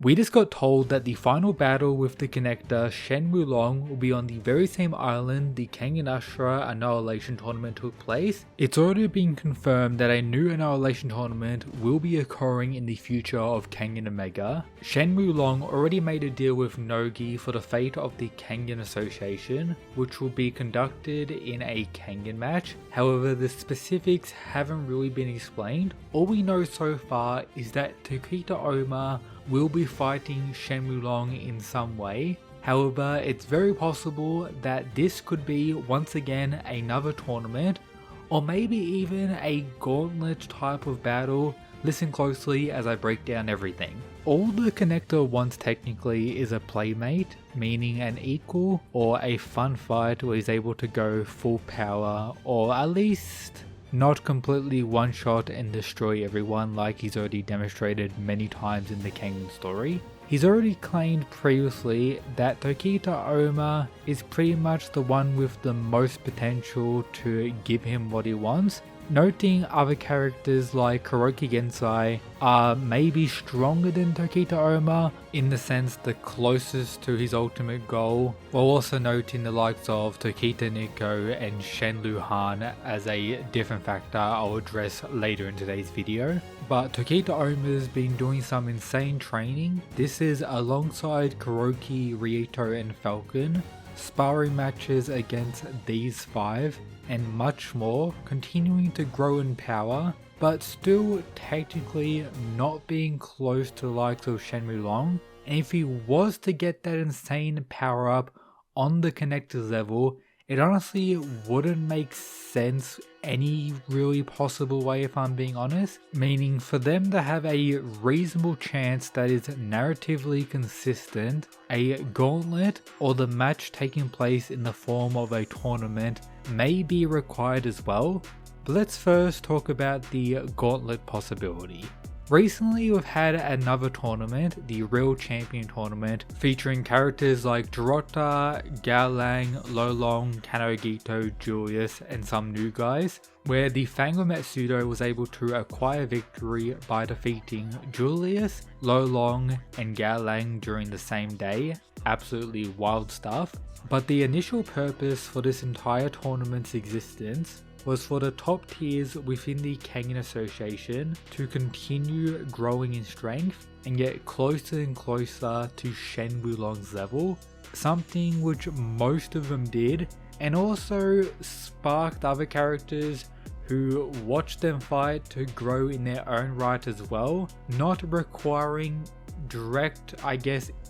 We just got told that the final battle with the connector Shen Wulong will be on the very same island the Kang and Ashura Annihilation Tournament took place. It's already been confirmed that a new Annihilation Tournament will be occurring in the future of Kangen Omega. Shen Wulong already made a deal with Nogi for the fate of the Kangen Association, which will be conducted in a Kangen match. However, the specifics haven't really been explained. All we know so far is that Tokita Oma will be fighting Shen Wulong in some way. However, it's very possible that this could be once again another tournament, or maybe even a gauntlet type of battle. Listen closely as I break down everything. All the connector wants technically is a playmate, meaning an equal or a fun fight where he's able to go full power, or at least not completely one shot and destroy everyone like he's already demonstrated many times in the Kangen story. He's already claimed previously that Tokita Oma is pretty much the one with the most potential to give him what he wants, noting other characters like Kuroki Gensai are maybe stronger than Tokita Oma in the sense the closest to his ultimate goal, while also noting the likes of Tokita Nico and Shen Luhan as a different factor I'll address later in today's video. But Tokita Oma's been doing some insane training. This is alongside Kuroki, Rito and Falcon, sparring matches against these five and much more, continuing to grow in power, but still technically not being close to the likes of Shen Wulong. And if he was to get that insane power up on the connectors level, it honestly wouldn't make sense any really possible way if I'm being honest, meaning for them to have a reasonable chance that is narratively consistent, a gauntlet or the match taking place in the form of a tournament may be required as well. But let's first talk about the gauntlet possibility. Recently we've had another tournament, the Real Champion Tournament, featuring characters like Dorota, Gao Lang, Lolong, Kanogito, Julius and some new guys, where the Fang of Matsudo was able to acquire victory by defeating Julius, Lolong and Gao Lang during the same day. Absolutely wild stuff. But the initial purpose for this entire tournament's existence was for the top tiers within the Kangen Association to continue growing in strength and get closer and closer to Shen Wulong's level, something which most of them did, and also sparked other characters who watched them fight to grow in their own right as well, not requiring direct,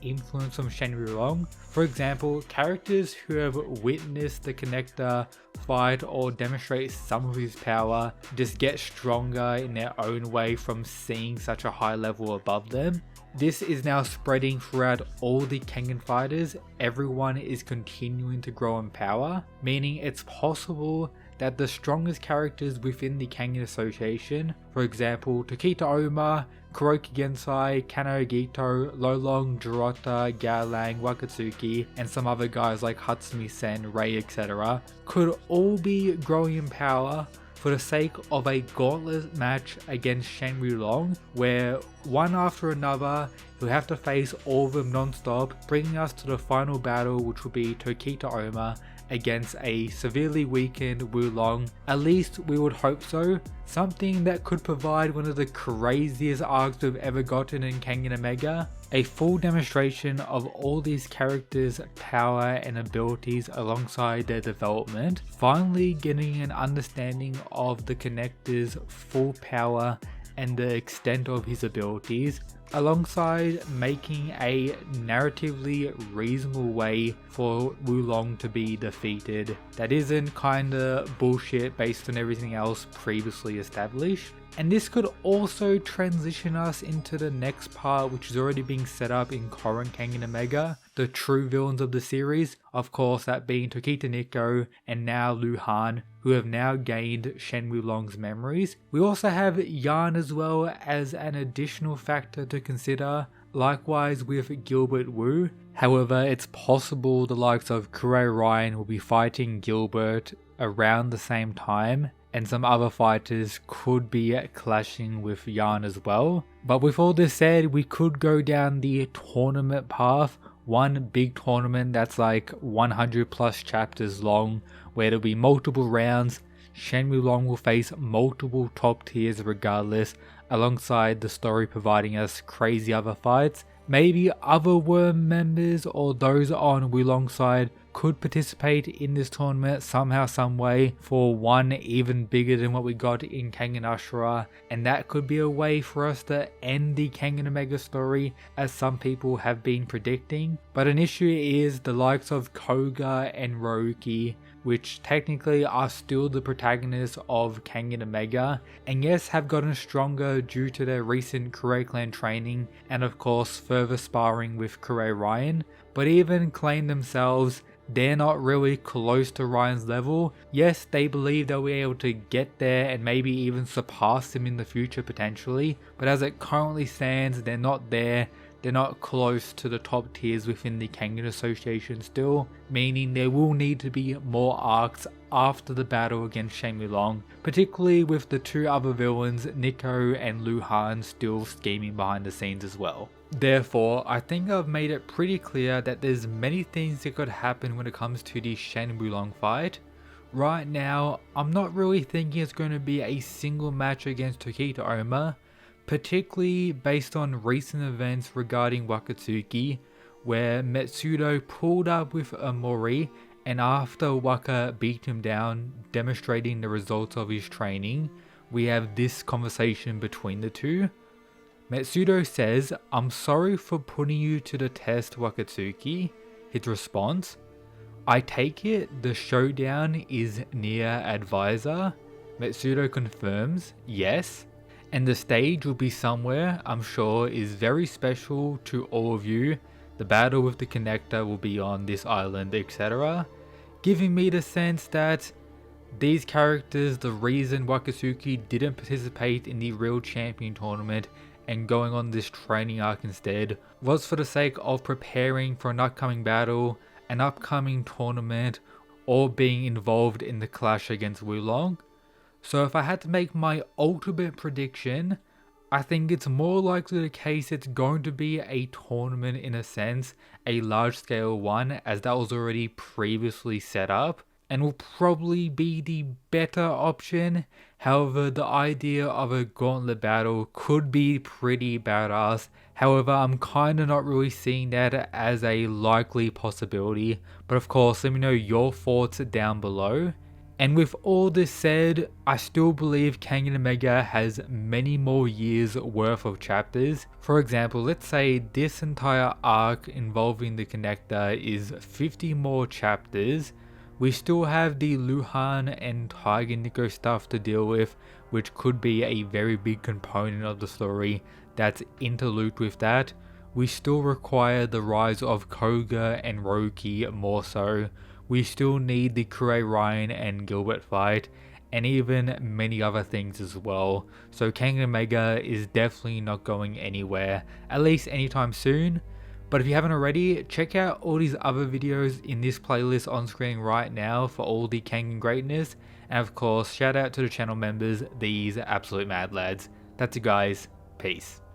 influence from Shen Wulong. For example, characters who have witnessed the connector fight or demonstrate some of his power just get stronger in their own way from seeing such a high level above them. This is now spreading throughout all the Kangen fighters. Everyone is continuing to grow in power, meaning it's possible that the strongest characters within the Kangen Association, for example Tokita Oma, Kuroki Gensai, Kanogito, Lolong, Dorota, Gao Lang, Wakatsuki, and some other guys like Hatsumi Sen, Rei, etc., could all be growing in power for the sake of a gauntlet match against Shen Wulong, where one after another he'll have to face all of them non-stop, bringing us to the final battle, which will be Tokita Oma against a severely weakened Wulong. At least we would hope so. Something that could provide one of the craziest arcs we've ever gotten in Kangen Omega. A full demonstration of all these characters' power and abilities alongside their development. Finally getting an understanding of the connector's full power and the extent of his abilities, alongside making a narratively reasonable way for Wulong to be defeated that isn't kinda bullshit based on everything else previously established. And this could also transition us into the next part, which is already being set up in current Kangen Omega, the true villains of the series, of course that being Tokita Nico and now Luhan, who have now gained Shen Wulong's memories. We also have Yan as well as an additional factor to consider, likewise with Gilbert Wu. However, it's possible the likes of Kurei Ryan will be fighting Gilbert around the same time, and some other fighters could be clashing with Yarn as well. But with all this said, we could go down the tournament path, one big tournament that's like 100 plus chapters long, where there'll be multiple rounds. Shen Wulong will face multiple top tiers regardless, alongside the story providing us crazy other fights. Maybe other Worm members or those on Wulong's side could participate in this tournament somehow, some way, for one even bigger than what we got in Kengan Ashura, and that could be a way for us to end the Kengan Omega story, as some people have been predicting. But an issue is the likes of Koga and Roki, which technically are still the protagonists of Kengan Omega, and yes, have gotten stronger due to their recent Kure Clan training and of course further sparring with Kure Ryan, but even claim themselves they're not really close to Ryan's level. Yes, they believe they'll be able to get there and maybe even surpass him in the future potentially, but as it currently stands, they're not there. They're not close to the top tiers within the Kengan Association still, meaning there will need to be more arcs after the battle against Shen Wulong, particularly with the two other villains, Nico and Lu Han, still scheming behind the scenes as well. Therefore, I think I've made it pretty clear that there's many things that could happen when it comes to the Shen Wulong fight. Right now, I'm not really thinking it's going to be a single match against Tokita Oma, particularly based on recent events regarding Wakatsuki, where Metsudo pulled up with Omori, and after Waka beat him down, demonstrating the results of his training, we have this conversation between the two. Metsudo says, "I'm sorry for putting you to the test, Wakatsuki." His response, "I take it the showdown is near Advisor?" Metsudo confirms, yes. And the stage will be somewhere I'm sure is very special to all of you. The battle with the connector will be on this island, etc. Giving me the sense that these characters, the reason Wakatsuki didn't participate in the Real Champion tournament and going on this training arc instead, was for the sake of preparing for an upcoming battle, an upcoming tournament, or being involved in the clash against Wulong. So if I had to make my ultimate prediction, I think it's more likely the case it's going to be a tournament in a sense, a large scale one, as that was already previously set up, and will probably be the better option. However, the idea of a gauntlet battle could be pretty badass. However, I'm kinda not really seeing that as a likely possibility, but of course let me know your thoughts down below. And with all this said, I still believe Kengan Omega has many more years worth of chapters. For example, let's say this entire arc involving the connector is 50 more chapters. We still have the Lu Han and Tiger Nico stuff to deal with, which could be a very big component of the story that's interlooped with that. We still require the rise of Koga and Roki more so. We still need the Kure Ryan and Gilbert fight, and even many other things as well. So Kengan Omega is definitely not going anywhere, at least anytime soon. But if you haven't already, check out all these other videos in this playlist on screen right now for all the Kengan greatness. And of course, shout out to the channel members, these absolute mad lads. That's it guys, peace.